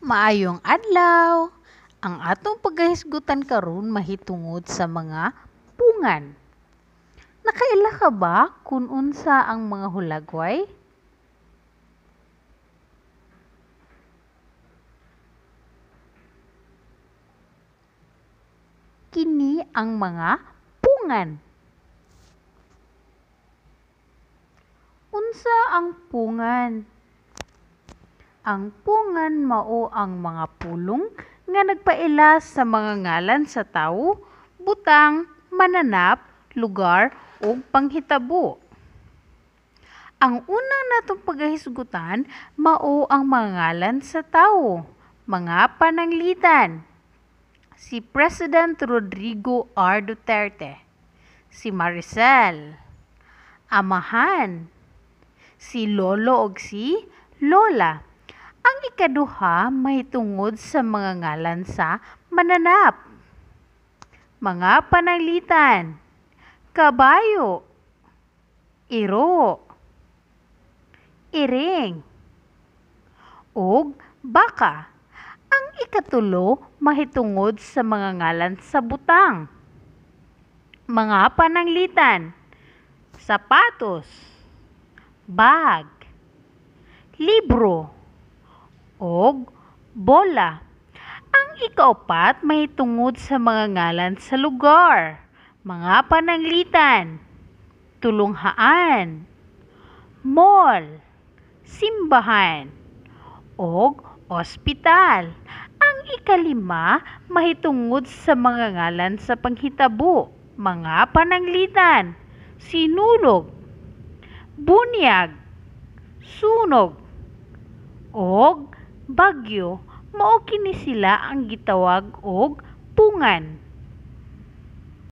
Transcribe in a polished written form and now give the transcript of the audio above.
Maayong adlaw. Ang atong pagkahisgutan karon mahitungod sa mga pungan. Nakaila ka ba kung unsa ang mga hulagway? Kini ang mga pungan. Unsa ang pungan? Ang pungan mao ang mga pulong nga nagpaila sa mga ngalan sa tawo, butang, mananap, lugar ug panghitabo. Ang unang natong pagkahisgutan mao ang mga ngalan sa tawo, mga pananglitan. Si President Rodrigo R. Duterte, si Maricel, amahan, si Lolo ug si Lola. Ang ikaduha mahitungod sa mga ngalan sa mananap. Mga pananglitan, kabayo, iro, iring, ug baka. Ang ikatulo mahitungod sa mga ngalan sa butang. Mga pananglitan, sapatos, bag, libro, og bola. Ang ikaapat mahitungod sa mga ngalan sa lugar. Mga pananglitan, tulunghaan, mall, simbahan, og ospital. Ang ikalima mahitungod sa mga ngalan sa panghitabo. Mga pananglitan, sinulog, bunyag, sunog, og bagyo. Mao kini sila ang gitawag og pungan.